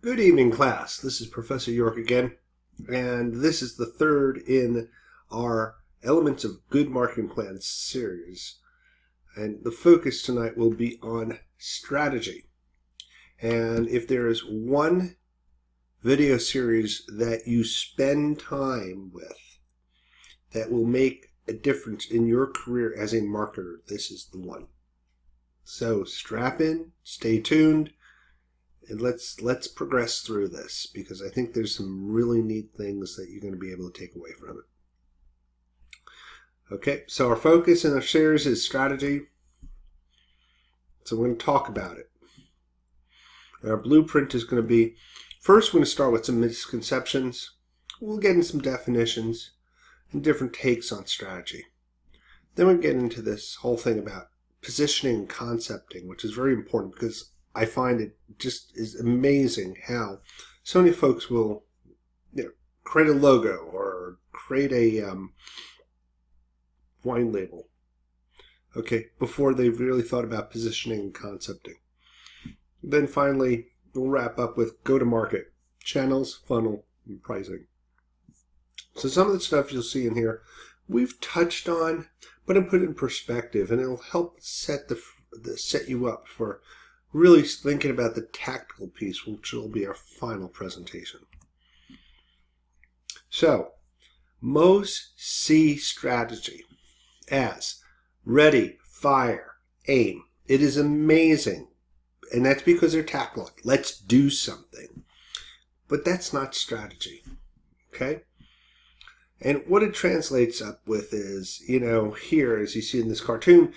Good evening, class. This is Professor York again, and this is the third in our Elements of Good Marketing Plan series. And the focus tonight will be on strategy. And if there is one video series that you spend time with that will make a difference in your career as a marketer, this is the one. So strap in, stay tuned. And let's progress through this, because I think there's some really neat things that you're going to be able to take away from it. Okay, so our focus in our series is strategy. So we're going to talk about it. And our blueprint is going to be, first we're going to start with some misconceptions. We'll get into some definitions and different takes on strategy. Then we'll get into this whole thing about positioning and concepting, which is very important because I find it just is amazing how so many folks will create a logo or create a wine label, before they've really thought about positioning and concepting. Then finally, we'll wrap up with go-to-market, channels, funnel, and pricing. So some of the stuff you'll see in here, we've touched on, but I'm put it in perspective, and it'll help set you up for really thinking about the tactical piece, which will be our final presentation. So, most see strategy as ready, fire, aim. It is amazing, and that's because they're tactical. Let's do something. But that's not strategy, okay? And what it translates up with is, here, as you see in this cartoon,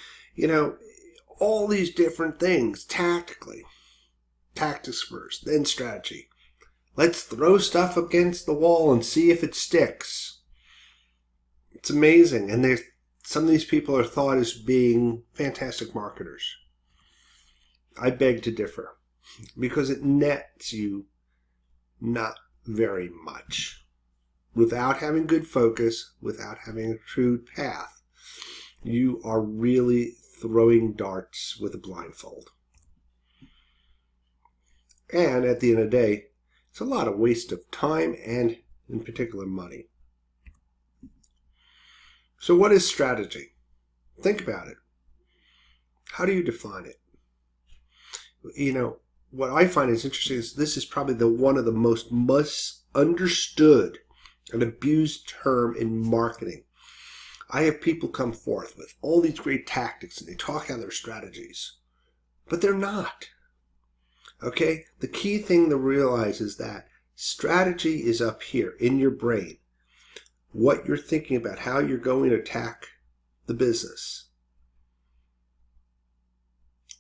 all these different things tactically. Tactics first, then strategy. Let's throw stuff against the wall and see if it sticks. It's amazing. And some of these people are thought as being fantastic marketers. I beg to differ, because it nets you not very much. Without having good focus, without having a true path, you are really throwing darts with a blindfold. And at the end of the day, it's a lot of waste of time and, in particular, money. So what is strategy? Think about it. How do you define it? What I find is interesting is this is probably one of the most misunderstood and abused term in marketing. I have people come forth with all these great tactics and they talk out their strategies, but they're not. Okay? The key thing to realize is that strategy is up here in your brain. What you're thinking about, how you're going to attack the business.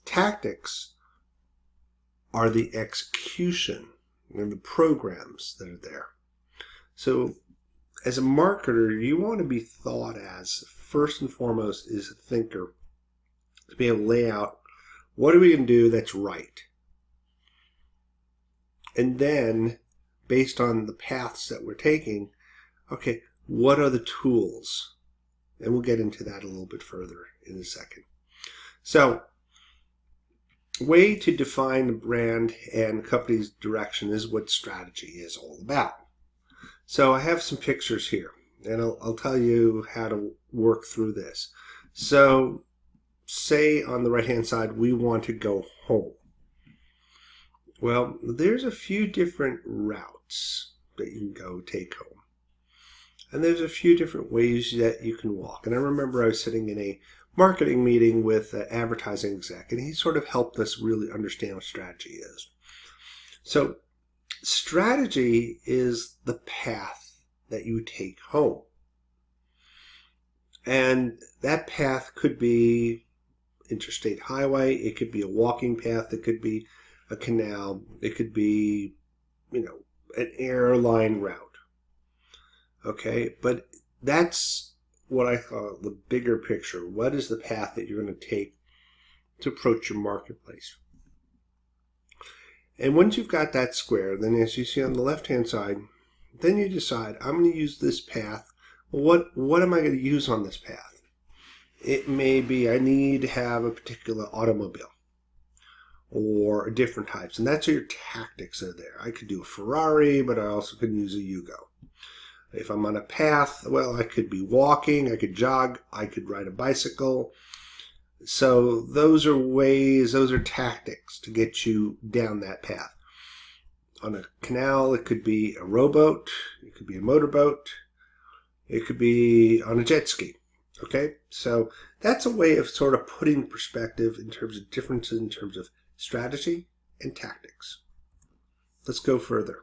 Tactics are the execution and the programs that are there. So, as a marketer, you want to be thought as, first and foremost, is a thinker. To be able to lay out, what are we going to do that's right? And then, based on the paths that we're taking, what are the tools? And we'll get into that a little bit further in a second. So, way to define the brand and company's direction is what strategy is all about. So I have some pictures here, and I'll tell you how to work through this. So say on the right-hand side, we want to go home. Well, there's a few different routes that you can take home. And there's a few different ways that you can walk. And I remember I was sitting in a marketing meeting with an advertising exec, and he sort of helped us really understand what strategy is. So strategy is the path that you take home. And that path could be interstate highway, it could be a walking path, it could be a canal, it could be, an airline route. Okay, but that's what I call the bigger picture. What is the path that you're going to take to approach your marketplace? And once you've got that square, then as you see on the left-hand side, then you decide, I'm going to use this path. Well, what am I going to use on this path? It may be I need to have a particular automobile. or different types. And that's your tactics are there. I could do a Ferrari, but I also could use a Yugo. If I'm on a path, well, I could be walking, I could jog, I could ride a bicycle. So those are ways, those are tactics to get you down that path. On a canal, it could be a rowboat, it could be a motorboat, it could be on a jet ski. Okay, so that's a way of sort of putting perspective in terms of differences in terms of strategy and tactics. Let's go further.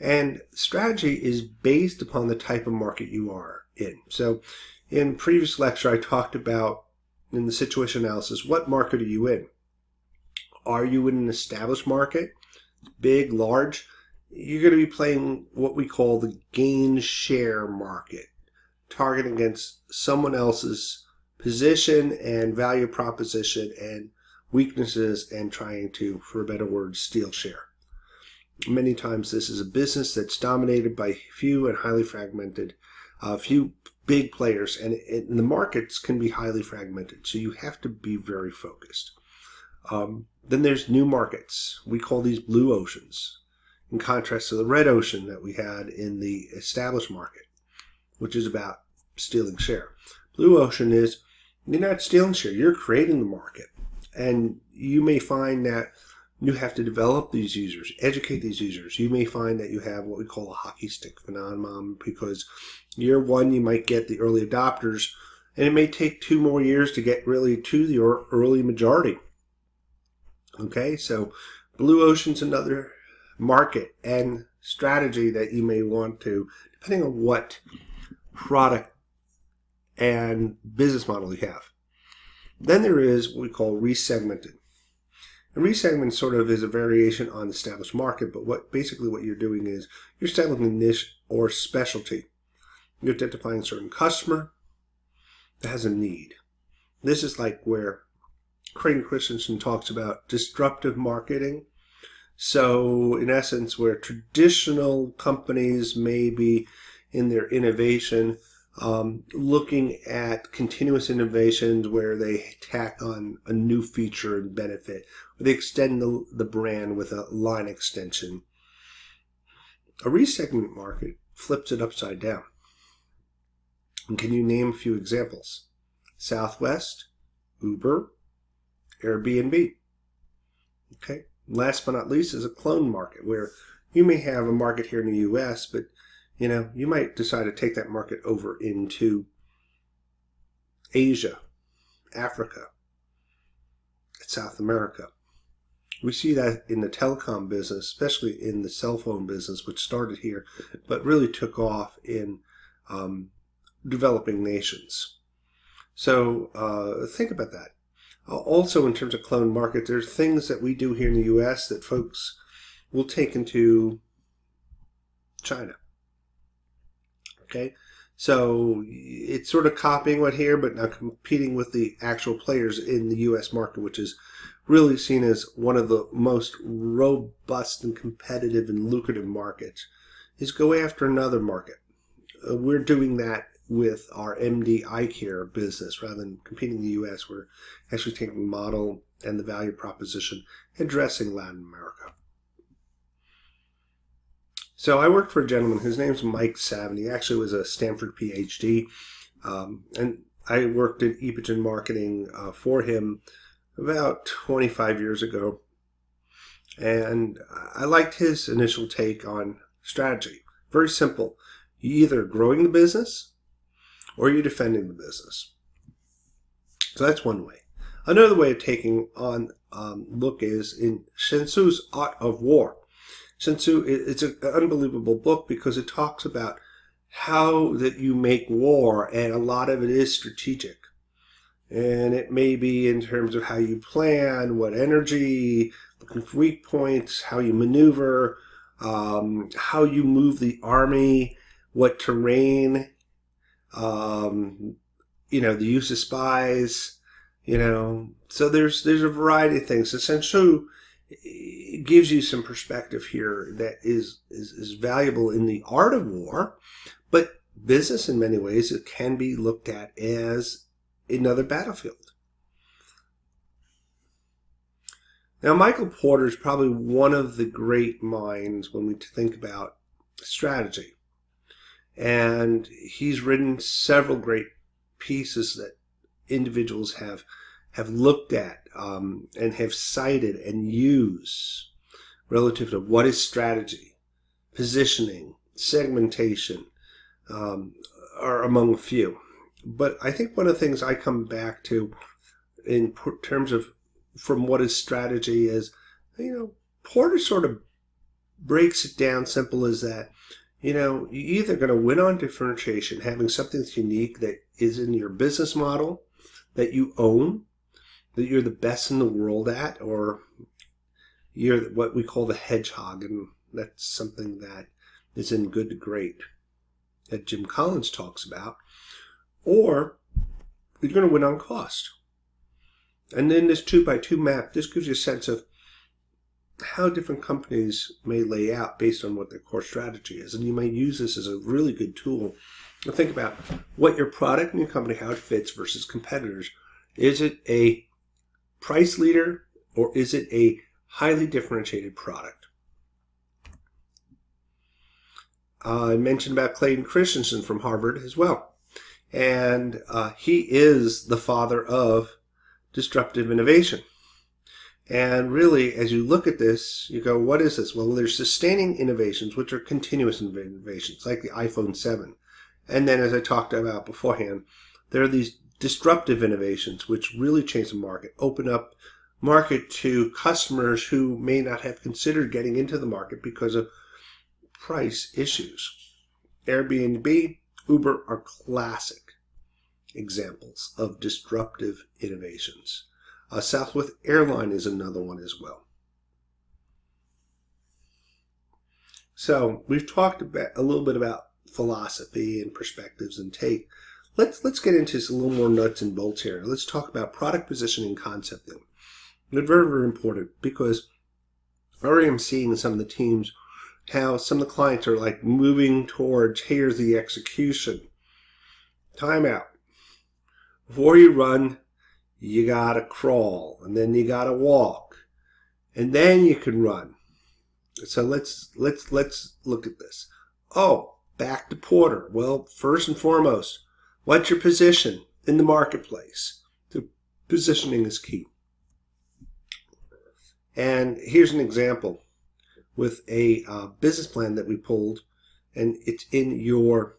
And strategy is based upon the type of market you are in. So in previous lecture, I talked about in the situation analysis, what market are you in? Are you in an established market? Big, large? You're going to be playing what we call the gain share market, targeting against someone else's position and value proposition and weaknesses and trying to, for a better word, steal share. Many times this is a business that's dominated by few and highly fragmented, few big players, and the markets can be highly fragmented, so you have to be very focused. Then there's new markets. We call these blue oceans, in contrast to the red ocean that we had in the established market, which is about stealing share. Blue ocean is, you're not stealing share, you're creating the market. And you may find that you have to develop these users, educate these users. You may find that you have what we call a hockey stick phenomenon, because year one you might get the early adopters, and it may take 2 more years to get really to the early majority. Okay, so blue ocean's another market and strategy that you may want to, depending on what product and business model you have. Then there is what we call resegmented. And resegment sort of is a variation on the established market, but basically what you're doing is you're establishing a niche or specialty. You're identifying a certain customer that has a need. This is like where Creighton Christensen talks about disruptive marketing. So in essence, where traditional companies may be in their innovation, looking at continuous innovations where they tack on a new feature and benefit, or they extend the brand with a line extension. A resegment market flips it upside down. And can you name a few examples? Southwest, Uber, Airbnb. Okay. Last but not least is a clone market, where you may have a market here in the US, but you might decide to take that market over into Asia, Africa, South America. We see that in the telecom business, especially in the cell phone business, which started here, but really took off in developing nations. So think about that. Also, in terms of clone market, there's things that we do here in the US that folks will take into China. Okay, so it's sort of copying what here, but now competing with the actual players in the U.S. market, which is really seen as one of the most robust and competitive and lucrative markets, is go after another market. We're doing that with our MD Eye Care business. Rather than competing in the U.S., we're actually taking the model and the value proposition, addressing Latin America. So I worked for a gentleman whose name's Mike Savin. He actually was a Stanford PhD, and I worked in Epogen marketing for him about 25 years ago. And I liked his initial take on strategy. Very simple. You're either growing the business or you're defending the business. So that's one way. Another way of taking on look is in Sun Tzu's Art of War. Sun Tzu, it's an unbelievable book because it talks about how that you make war, and a lot of it is strategic. And it may be in terms of how you plan, what energy, looking for weak points, how you maneuver, how you move the army, what terrain, the use of spies, So there's a variety of things. So Sun Tzu gives you some perspective here that is valuable in the art of war, but business in many ways it can be looked at as another battlefield. Now, Michael Porter is probably one of the great minds when we think about strategy. And he's written several great pieces that individuals have looked at and have cited and used relative to what is strategy, positioning, segmentation, are among a few. But I think one of the things I come back to in terms of from what is strategy is, Porter sort of breaks it down simple as that. You're either going to win on differentiation, having something that's unique that is in your business model, that you own, that you're the best in the world at, or you're what we call the hedgehog, and that's something that is in Good to Great that Jim Collins talks about, or you're going to win on cost. And then this 2x2 map, this gives you a sense of how different companies may lay out based on what their core strategy is. And you may use this as a really good tool to think about what your product and your company, how it fits versus competitors. Is it a price leader or is it a highly differentiated product? I mentioned about Clayton Christensen from Harvard as well. And he is the father of disruptive innovation. And really, as you look at this, you go, what is this? Well, there's sustaining innovations, which are continuous innovations, like the iPhone 7. And then, as I talked about beforehand, there are these disruptive innovations, which really change the market, open up market to customers who may not have considered getting into the market because of price issues. Airbnb, Uber are classic examples of disruptive innovations. Southwest Airline is another one as well. So we've talked about a little bit about philosophy and perspectives and take. Let's get into a little more nuts and bolts here. Let's talk about product positioning concepting. They're very, very important because I already am seeing in some of the teams how some of the clients are like moving towards, here's the execution. Time out. Before you run, you gotta crawl, and then you gotta walk, and then you can run. So let's look at this. Oh, back to Porter. Well, first and foremost, what's your position in the marketplace? The positioning is key. And here's an example with a business plan that we pulled, and it's in your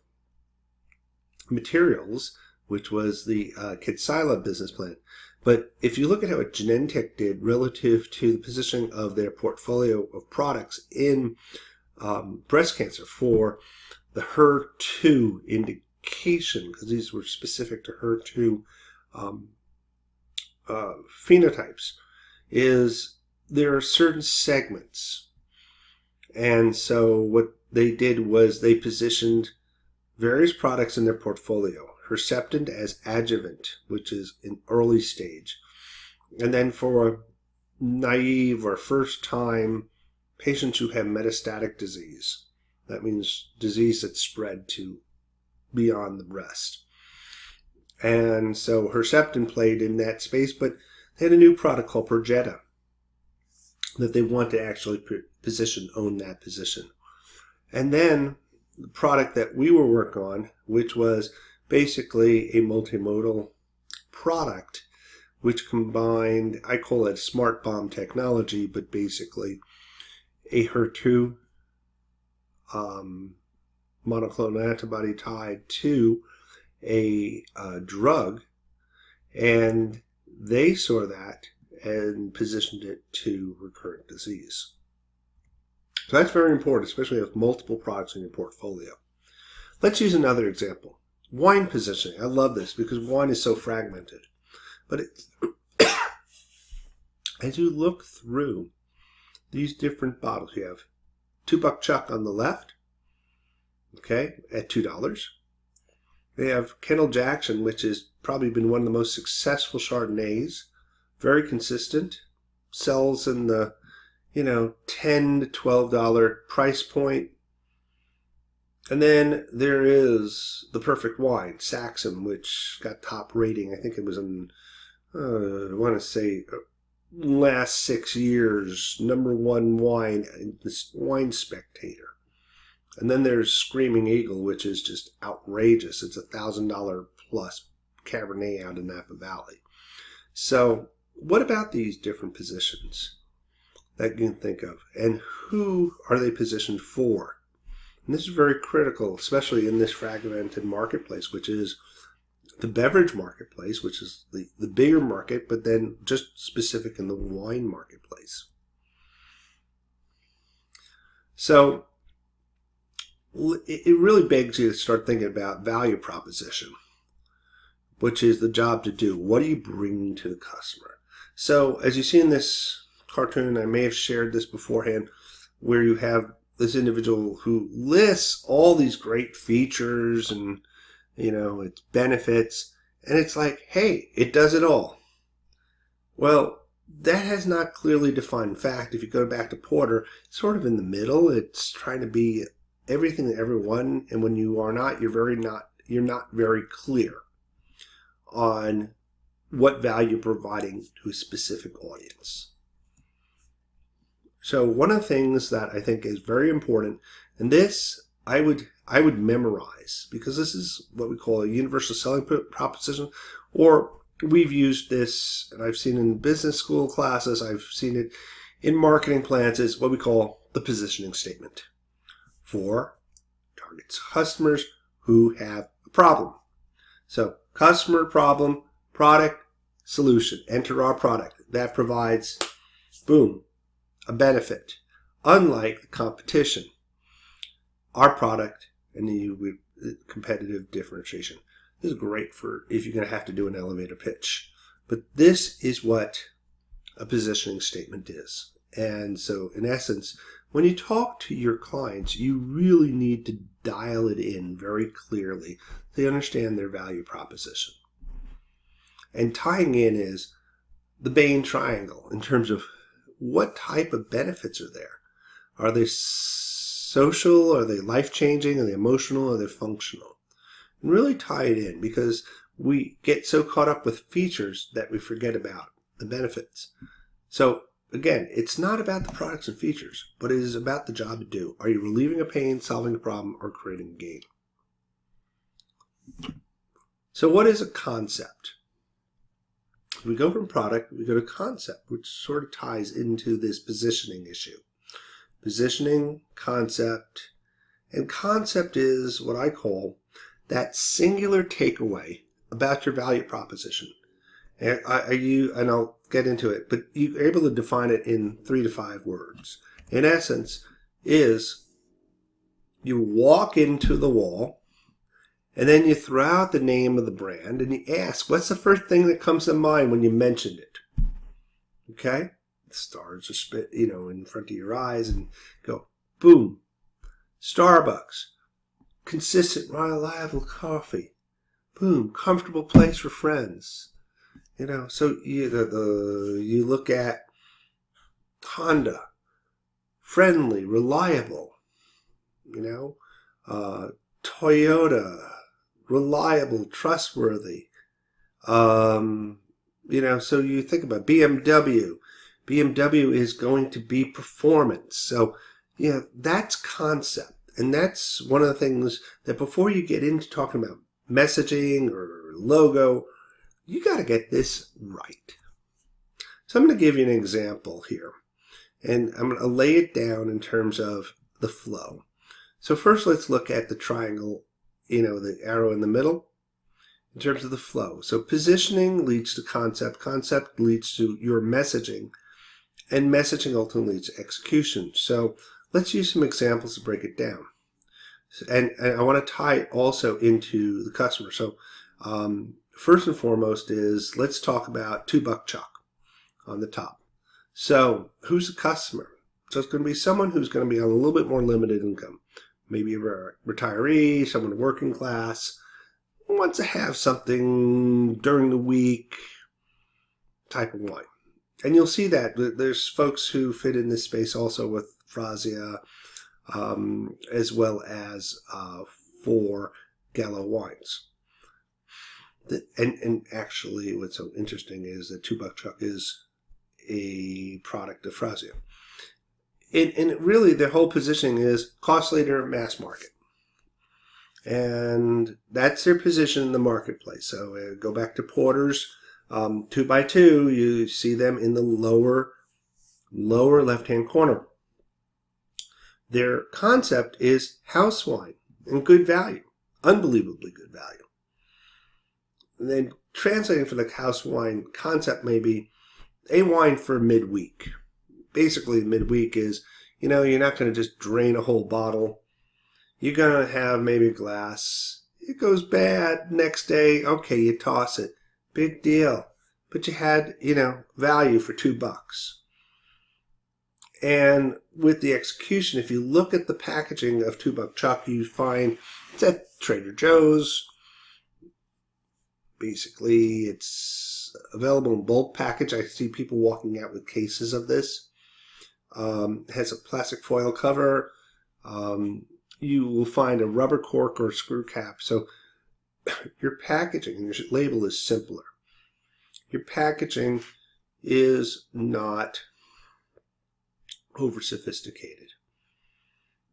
materials, which was the Kitsila business plan. But if you look at how Genentech did relative to the positioning of their portfolio of products in breast cancer for the HER2 indication, because these were specific to HER2 phenotypes, is there are certain segments. And so what they did was they positioned various products in their portfolio. Herceptin as adjuvant, which is in early stage. And then for naive or first-time patients who have metastatic disease, that means disease that's spread to beyond the breast. And so Herceptin played in that space, but they had a new product called Perjeta that they want to actually own that position. And then the product that we were working on, which was basically a multimodal product which combined, I call it smart bomb technology, but basically a HER2 monoclonal antibody tied to a drug, and they saw that and positioned it to recurrent disease. So that's very important, especially with multiple products in your portfolio. Let's use another example. Wine positioning. I love this because wine is so fragmented. But as you look through these different bottles, you have Two Buck Chuck on the left, okay, at $2. They have Kendall Jackson, which has probably been one of the most successful Chardonnays, very consistent, sells in the $10 to $12 price point. And then there is the Perfect Wine, Saxon, which got top rating. I think it was in, I want to say last 6 years, #1 wine, this Wine Spectator. And then there's Screaming Eagle, which is just outrageous. It's $1,000 plus Cabernet out in Napa Valley. So what about these different positions that you can think of? And who are they positioned for? And this is very critical, especially in this fragmented marketplace, which is the beverage marketplace, which is the bigger market, but then just specific in the wine marketplace. So it really begs you to start thinking about value proposition, which is the job to do. What are you bringing to the customer? So as you see in this cartoon, I may have shared this beforehand, where you have this individual who lists all these great features and its benefits, and it's like, hey, it does it all. Well, that has not clearly defined. In fact, if you go back to Porter, it's sort of in the middle. It's trying to be everything to everyone, and when you are not, you're not very clear on what value you're providing to a specific audience. So one of the things that I think is very important, and this I would memorize, because this is what we call a universal selling proposition, or we've used this, and I've seen in business school classes, I've seen it in marketing plans, is what we call the positioning statement for target customers who have a problem. So customer, problem, product, solution. Enter our product. That provides, boom, a benefit. Unlike the competition, our product and the competitive differentiation. This is great for if you're going to have to do an elevator pitch. But this is what a positioning statement is. And so in essence, when you talk to your clients, you really need to dial it in very clearly so they understand their value proposition. And tying in is the Bain triangle in terms of what type of benefits are there. Are they social? Are they life-changing? Are they emotional? Are they functional? And really tie it in, because we get so caught up with features that we forget about the benefits. So again, it's not about the products and features, but it is about the job to do. Are you relieving a pain, solving a problem, or creating a gain? So what is a concept? If we go from product, we go to concept, which sort of ties into this positioning issue. Positioning, concept, and concept is what I call that singular takeaway about your value proposition. And I'll get into it, but you're able to define it in 3 to 5 words. In essence, is you walk into the wall, and then you throw out the name of the brand, and you ask, what's the first thing that comes to mind when you mentioned it? Okay? The stars are spit, in front of your eyes, and go, boom. Starbucks. Consistent, reliable coffee. Boom. Comfortable place for friends. So you look at Honda. Friendly, reliable. Toyota. Reliable, trustworthy. So you think about BMW. BMW is going to be performance. So, that's concept. And that's one of the things that before you get into talking about messaging or logo, you got to get this right. So I'm going to give you an example here. And I'm going to lay it down in terms of the flow. So first let's look at the triangle, the arrow in the middle, in terms of the flow. So positioning leads to concept. Concept leads to your messaging. And messaging ultimately leads to execution. So let's use some examples to break it down. And I want to tie it also into the customer. So first and foremost is, let's talk about $2 Chuck on the top. So who's the customer? So it's going to be someone who's going to be on a little bit more limited income. Maybe a retiree, someone working class, wants to have something during the week type of wine. And you'll see that there's folks who fit in this space also with Frazia, as well as for Gallo wines. And actually what's so interesting is that $2 Chuck is a product of Frasio. And really, their whole positioning is cost leader, mass market. And that's their position in the marketplace. So go back to Porter's 2x2, you see them in the lower left-hand corner. Their concept is house wine and good value, unbelievably good value. And then translating for the house wine concept may be a wine for midweek. Basically, midweek is, you're not going to just drain a whole bottle. You're going to have maybe a glass. It goes bad next day. Okay, you toss it. Big deal. But you had, value for $2. And with the execution, if you look at the packaging of $2 Chuck, you find it's at Trader Joe's. Basically, it's available in bulk package. I see people walking out with cases of this. It has a plastic foil cover. You will find a rubber cork or screw cap. So your packaging and your label is simpler. Your packaging is not over sophisticated.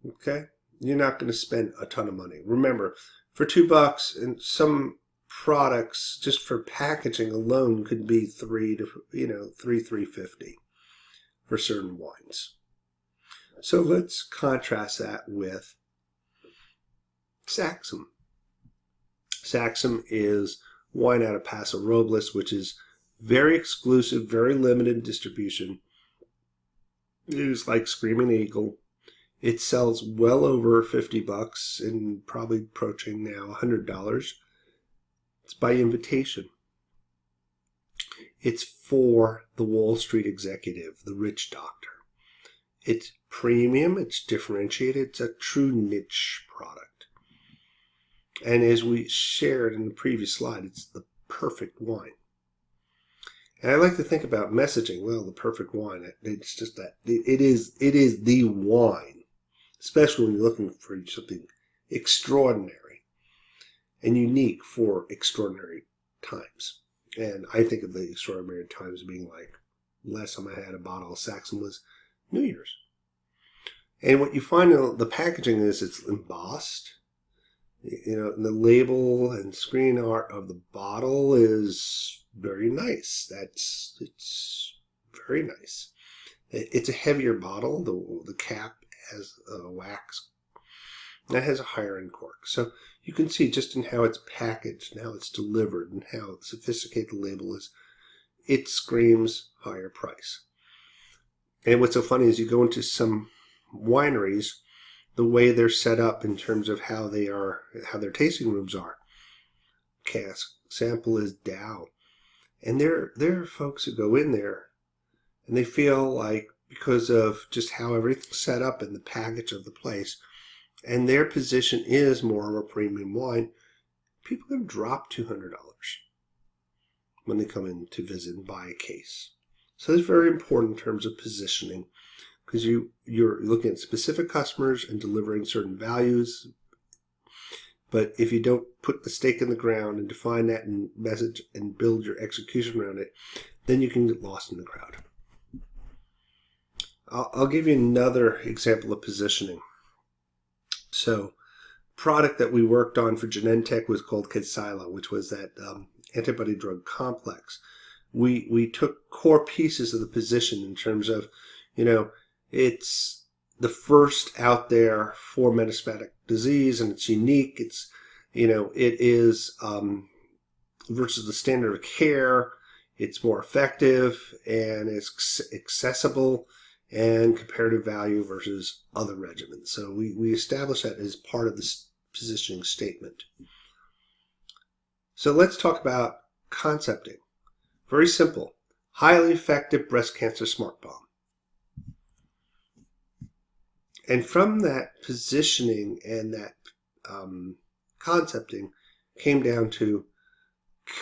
Okay? You're not going to spend a ton of money. Remember, for $2, and some products just for packaging alone could be $350 for certain wines. So let's contrast that with Saxum. Saxum is wine out of Paso Robles, which is very exclusive, very limited distribution. It is like Screaming Eagle. It sells well over $50 and probably approaching now $100. It's by invitation. It's for the Wall Street executive, the rich doctor. It's premium, it's differentiated, it's a true niche product. And as we shared in the previous slide, it's the perfect wine. And I like to think about messaging. Well, the perfect wine, it's just that. It is the wine, especially when you're looking for something extraordinary and unique for extraordinary times. And I think of the extraordinary times being like, last time I had a bottle of Saxum was New Year's. And what you find in the packaging is it's embossed. And the label and screen art of the bottle is very nice. It's very nice. It's a heavier bottle. The cap has a wax. That has a higher end cork. So you can see just in how it's packaged, and how it's delivered, and how sophisticated the label is. It screams higher price. And what's so funny is you go into some wineries, the way they're set up in terms of how their tasting rooms are. Cask sample is Dow. And there are folks who go in there and they feel like, because of just how everything's set up in the package of the place, and their position is more of a premium wine, people can drop $200 when they come in to visit and buy a case. So it's very important in terms of positioning, because you're looking at specific customers and delivering certain values. But if you don't put the stake in the ground and define that and message and build your execution around it, then you can get lost in the crowd. I'll give you another example of positioning. So, product that we worked on for Genentech was called Kadcyla, which was that antibody drug complex. We took core pieces of the position in terms of, it's the first out there for metastatic disease, and it's unique. It's, it is versus the standard of care. It's more effective and it's accessible, and comparative value versus other regimens. So we established that as part of this positioning statement. So let's talk about concepting. Very simple. Highly effective breast cancer smart bomb. And from that positioning and that concepting came down to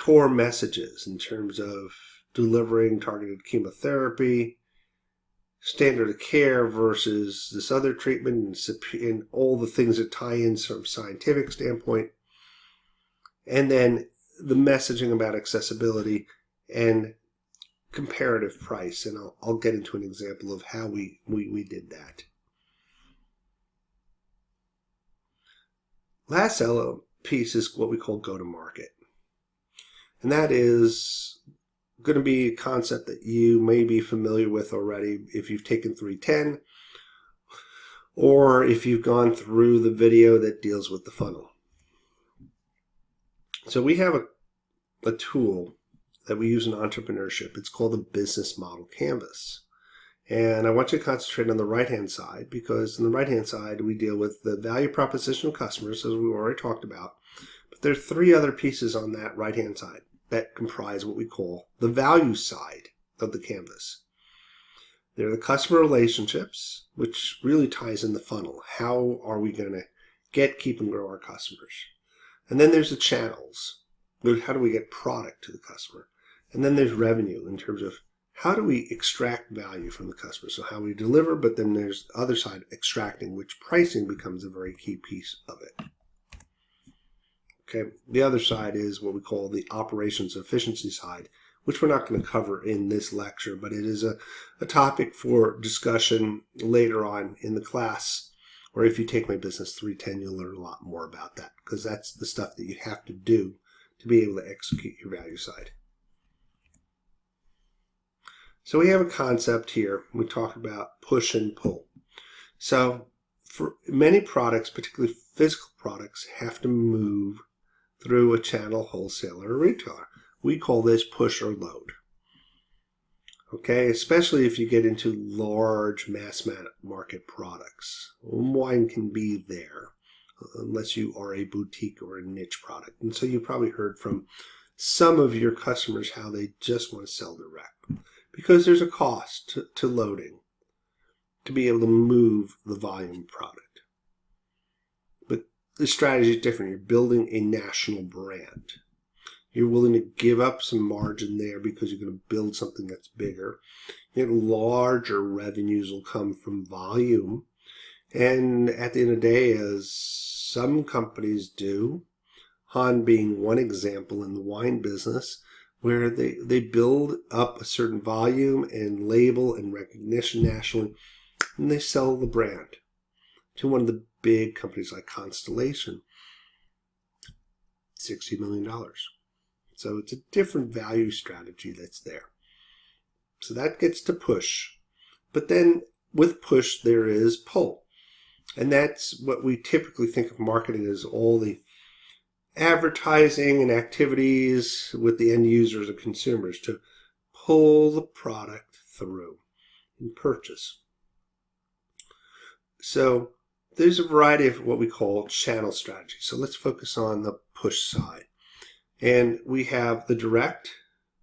core messages in terms of delivering targeted chemotherapy, standard of care versus this other treatment, and all the things that tie in from a scientific standpoint. And then the messaging about accessibility and comparative price, and I'll get into an example of how we did that. Last piece is what we call go-to-market. And that is going to be a concept that you may be familiar with already if you've taken 310 or if you've gone through the video that deals with the funnel. So we have a tool that we use in entrepreneurship. It's called the business model canvas. And I want you to concentrate on the right-hand side, because on the right-hand side, we deal with the value proposition of customers, as we've already talked about. But there are 3 other pieces on that right-hand side that comprise what we call the value side of the canvas. They're the customer relationships, which really ties in the funnel. How are we going to get, keep, and grow our customers? And then there's the channels. How do we get product to the customer? And then there's revenue in terms of how do we extract value from the customer? So how we deliver, but then there's the other side, extracting, which pricing becomes a very key piece of it. Okay, the other side is what we call the operations efficiency side, which we're not going to cover in this lecture, but it is a topic for discussion later on in the class. Or if you take my business 310, you'll learn a lot more about that, because that's the stuff that you have to do to be able to execute your value side. So we have a concept here. We talk about push and pull. So for many products, particularly physical products, have to move through a channel, wholesaler, or retailer. We call this push or load. Okay, especially if you get into large mass market products. Wine can be there unless you are a boutique or a niche product. And so you probably heard from some of your customers how they just want to sell direct, because there's a cost to loading to be able to move the volume product. But the strategy is different. You're building a national brand. You're willing to give up some margin there because you're going to build something that's bigger. Larger revenues will come from volume. And at the end of the day, as some companies do, Han being one example in the wine business, where they build up a certain volume and label and recognition nationally, and they sell the brand to one of the big companies like Constellation, $60 million. So it's a different value strategy that's there. So that gets to push. But then with push, there is pull. And that's what we typically think of marketing as, all the advertising and activities with the end users and consumers to pull the product through and purchase. So there's a variety of what we call channel strategy. So let's focus on the push side. And we have the direct,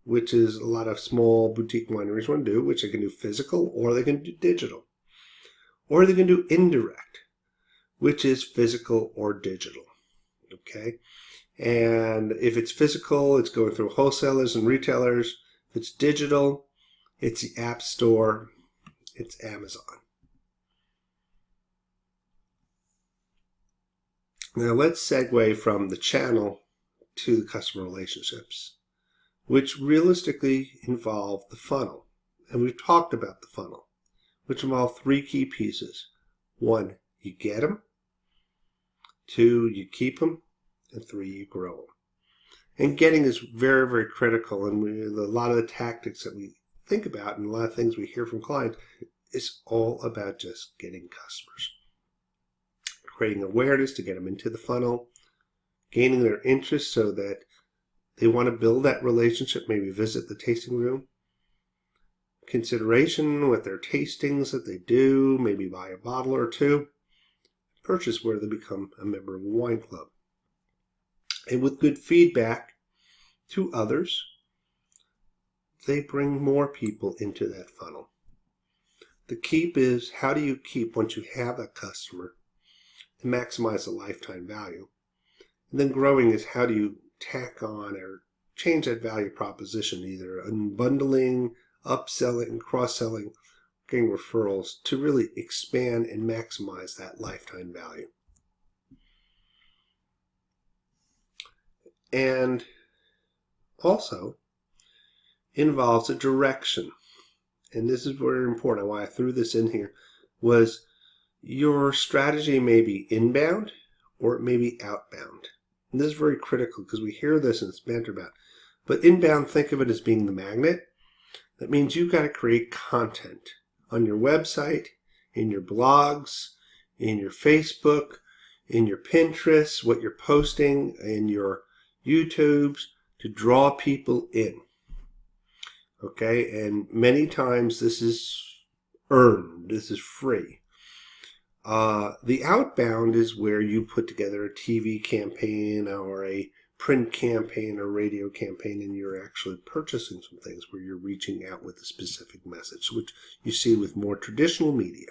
which is a lot of small boutique wineries want to do, which they can do physical or they can do digital. Or they can do indirect, which is physical or digital. Okay? And if it's physical, it's going through wholesalers and retailers. If it's digital, it's the App Store, it's Amazon. Now let's segue from the channel to the customer relationships, which realistically involve the funnel. And we've talked about the funnel, which involve 3 key pieces. 1, you get them. 2, you keep them. And 3, you grow them. And getting is very, very critical. And a lot of the tactics that we think about and a lot of things we hear from clients is all about just getting customers. Creating awareness to get them into the funnel, gaining their interest so that they want to build that relationship, maybe visit the tasting room, consideration with their tastings that they do, maybe buy a bottle or 2, purchase where they become a member of a wine club. And with good feedback to others, they bring more people into that funnel. The keep is, how do you keep once you have a customer to maximize the lifetime value? And then growing is, how do you tack on or change that value proposition, either unbundling, upselling, cross-selling, getting referrals to really expand and maximize that lifetime value. And also, involves a direction. And this is very important. Why I threw this in here was your strategy may be inbound or it may be outbound. And this is very critical because we hear this and it's bantered about. But inbound, think of it as being the magnet. That means you've got to create content on your website, in your blogs, in your Facebook, in your Pinterest, what you're posting, in your YouTubes to draw people in. Okay, and many times this is earned, this is free. The outbound is where you put together a TV campaign or a print campaign or radio campaign, and you're actually purchasing some things where you're reaching out with a specific message, which you see with more traditional media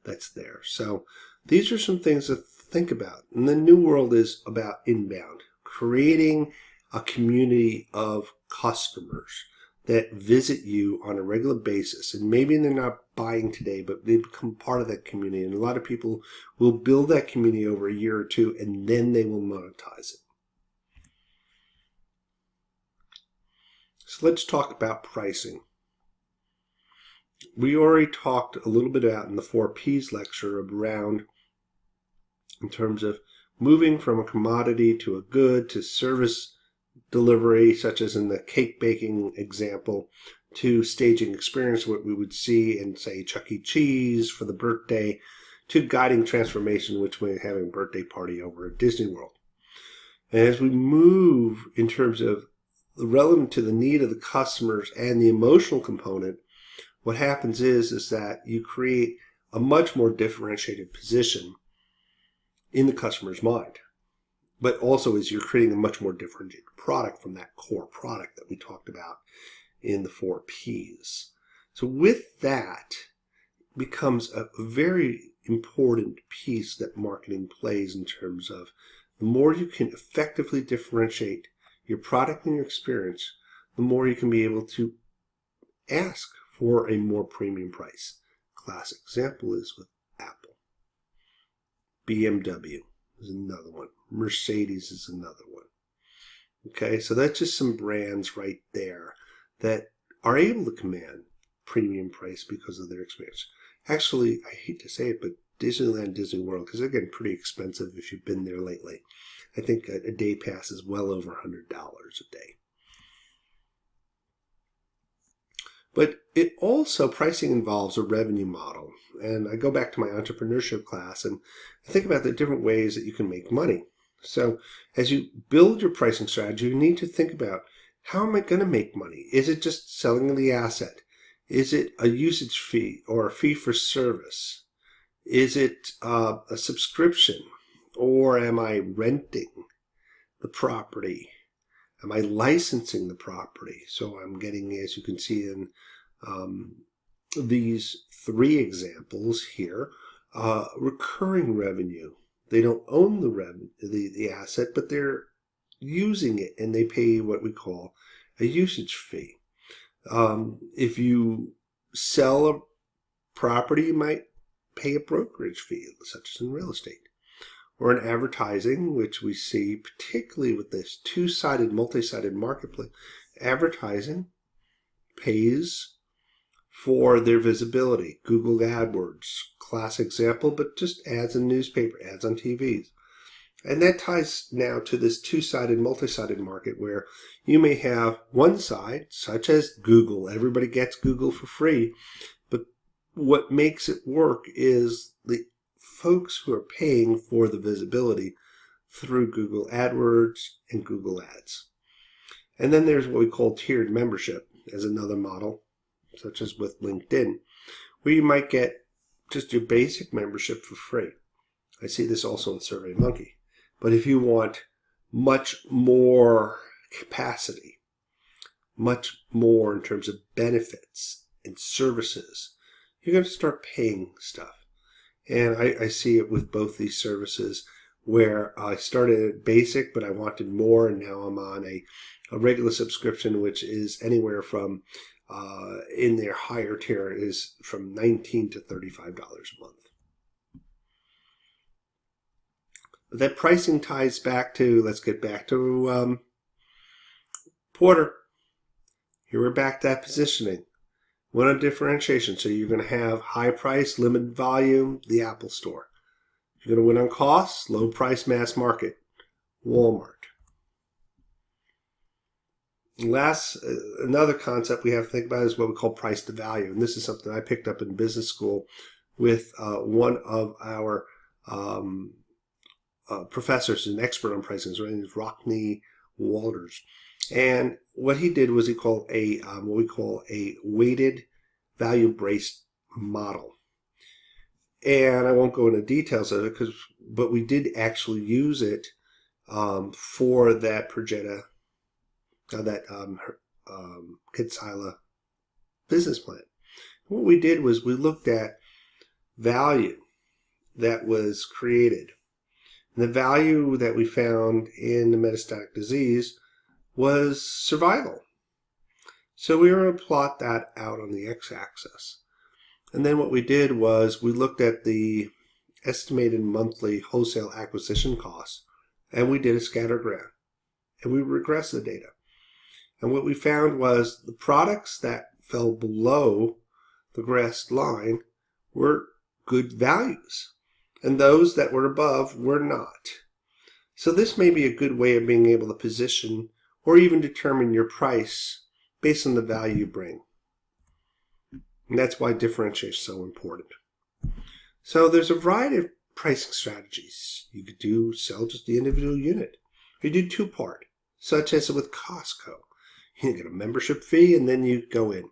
that's there. So these are some things to think about. And the new world is about inbound, creating a community of customers that visit you on a regular basis. And maybe they're not buying today, but they become part of that community. And a lot of people will build that community over a year or two, and then they will monetize it. So let's talk about pricing. We already talked a little bit about in the 4 Ps lecture around in terms of moving from a commodity to a good to service delivery, such as in the cake baking example, to staging experience, what we would see in, say, Chuck E. Cheese for the birthday, to guiding transformation, which we're having a birthday party over at Disney World. And as we move in terms of relevant to the need of the customers and the emotional component, what happens is that you create a much more differentiated position in the customer's mind. But also as you're creating a much more differentiated product from that core product that we talked about in the 4 Ps. So with that becomes a very important piece that marketing plays in terms of the more you can effectively differentiate your product and your experience, the more you can be able to ask for a more premium price. Classic example is with Apple. BMW is another one. Mercedes is another one. Okay, so that's just some brands right there that are able to command premium price because of their experience. Actually, I hate to say it, but Disneyland, Disney World, because they're getting pretty expensive if you've been there lately. I think a day pass is well over $100 a day. But it also, pricing involves a revenue model. And I go back to my entrepreneurship class and I think about the different ways that you can make money. So as you build your pricing strategy, you need to think about, how am I going to make money? Is it just selling the asset? Is it a usage fee or a fee for service? Is it a subscription? Or am I renting the property? Am I licensing the property? So I'm getting, as you can see in these 3 examples here, recurring revenue. They don't own the asset, but they're using it, and they pay what we call a usage fee. If you sell a property, you might pay a brokerage fee, such as in real estate. Or in advertising, which we see particularly with this 2-sided, multi-sided marketplace, advertising pays for their visibility. Google AdWords, classic example, but just ads in newspaper, ads on TVs. And that ties now to this 2-sided, multi-sided market where you may have one side, such as Google. Everybody gets Google for free, but what makes it work is the folks who are paying for the visibility through Google AdWords and Google Ads. And then there's what we call tiered membership as another model, such as with LinkedIn, where you might get just your basic membership for free. I see this also in SurveyMonkey. But if you want much more capacity, much more in terms of benefits and services, you're going to start paying stuff. And I see it with both these services where I started at basic, but I wanted more, and now I'm on a regular subscription, which is anywhere from, in their higher tier, is from $19 to $35 a month. But that pricing ties back to, let's get back to Porter. Here we're back to that positioning. One on differentiation. So you're going to have high price, limited volume, the Apple Store. You're going to win on cost, low price, mass market, Walmart. Another concept we have to think about is what we call price to value. And this is something I picked up in business school with one of our professors, an expert on pricing. His name is Rockney Walters. And what he did was he called what we call a weighted value-based model. And I won't go into details of it, but we did actually use it for that Progetta, that Kitzila business plan. What we did was we looked at value that was created. And the value that we found in the metastatic disease was survival. So we were going to plot that out on the x-axis. And then what we did was we looked at the estimated monthly wholesale acquisition costs, and we did a scattergram, and we regressed the data. And what we found was the products that fell below the grassed line were good values, and those that were above were not. So this may be a good way of being able to position or even determine your price based on the value you bring. And that's why differentiation is so important. So there's a variety of pricing strategies. You could sell just the individual unit. You do two-part, such as with Costco. You get a membership fee and then you go in.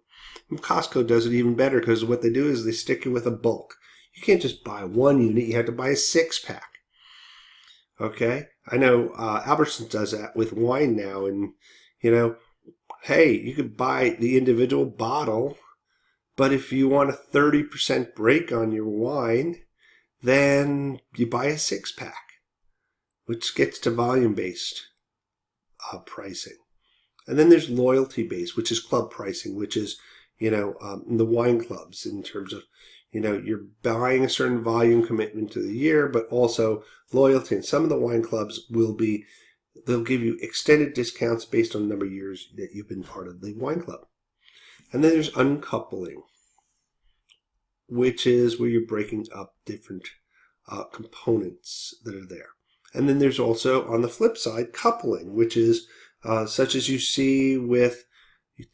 And Costco does it even better because what they do is they stick you with a bulk. You can't just buy one unit, you have to buy a 6-pack. Okay? I know Albertsons does that with wine now, and hey, you could buy the individual bottle, but if you want a 30% break on your wine, then you buy a 6-pack, which gets to volume-based pricing. And then there's loyalty-based, which is club pricing, which is, the wine clubs in terms of, you're buying a certain volume commitment to the year, but also loyalty. And some of the wine clubs they'll give you extended discounts based on the number of years that you've been part of the wine club. And then there's uncoupling, which is where you're breaking up different components that are there. And then there's also, on the flip side, coupling, which is such as you see with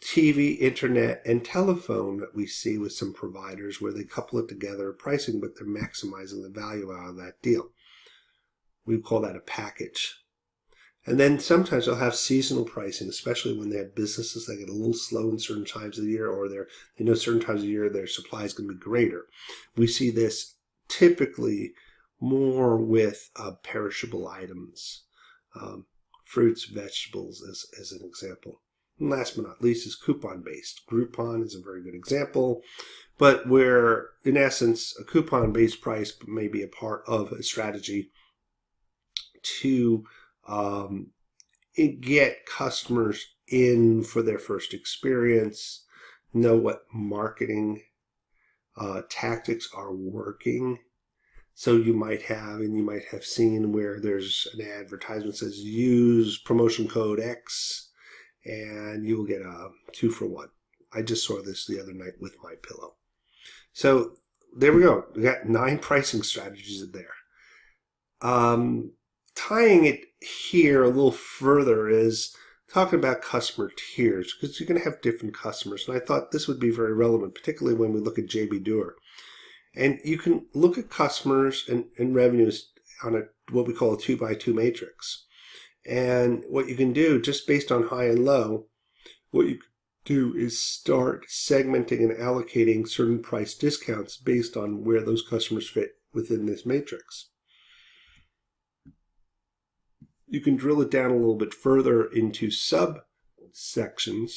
TV, internet, and telephone that we see with some providers where they couple it together pricing, but they're maximizing the value out of that deal. We call that a package. And then sometimes they'll have seasonal pricing, especially when they have businesses that get a little slow in certain times of the year, or they know certain times of the year their supply is going to be greater. We see this typically more with perishable items, fruits, vegetables as an example. And last but not least is coupon-based. Groupon is a very good example, but where, in essence, a coupon-based price may be a part of a strategy to get customers in for their first experience, know what marketing tactics are working. So you might have seen where there's an advertisement that says use promotion code X and you will get a 2-for-1. I just saw this the other night with my pillow. So there we go. We got 9 pricing strategies there. Tying it here a little further is talking about customer tiers, because you're going to have different customers. And I thought this would be very relevant, particularly when we look at JB Doer. And you can look at customers and revenues on what we call a 2x2 matrix. And what you can do, just based on high and low, what you can do is start segmenting and allocating certain price discounts based on where those customers fit within this matrix. You can drill it down a little bit further into subsections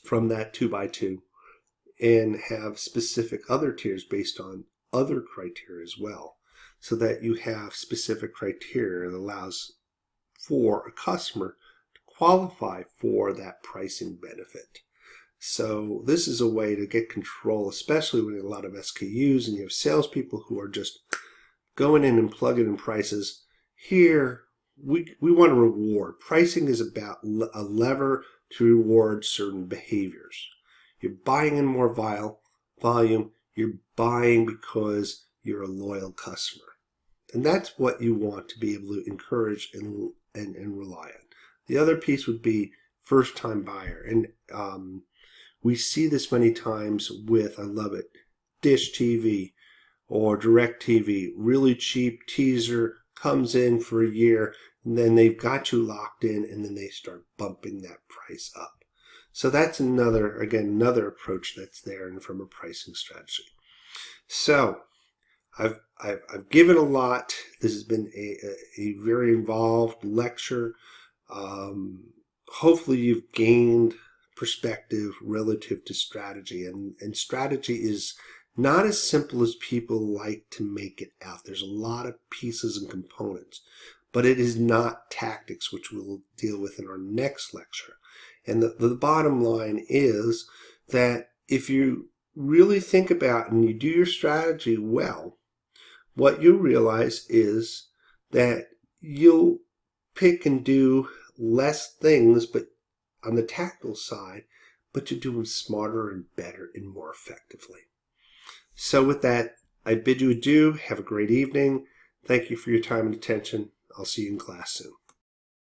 from that 2x2 and have specific other tiers based on other criteria as well, so that you have specific criteria that allows for a customer to qualify for that pricing benefit. So this is a way to get control, especially when you have a lot of SKUs and you have salespeople who are just going in and plugging in prices. Here, we want to reward. Pricing is about a lever to reward certain behaviors. You're buying in more volume. You're buying because you're a loyal customer. And that's what you want to be able to encourage and rely on. The other piece would be first-time buyer. And we see this many times with, I love it, Dish TV or Direct TV. Really cheap teaser, comes in for a year, and then they've got you locked in, and then they start bumping that price up. So that's another approach that's there and from a pricing strategy. So I've given a lot. This has been a very involved lecture. Hopefully you've gained perspective relative to strategy, and strategy is not as simple as people like to make it out. There's a lot of pieces and components, but it is not tactics, which we'll deal with in our next lecture. And the bottom line is that if you really think about and you do your strategy well, what you realize is that you'll pick and do less things, but on the tactical side, but you do them smarter and better and more effectively. So with that, I bid you adieu. Have a great evening. Thank you for your time and attention. I'll see you in class soon.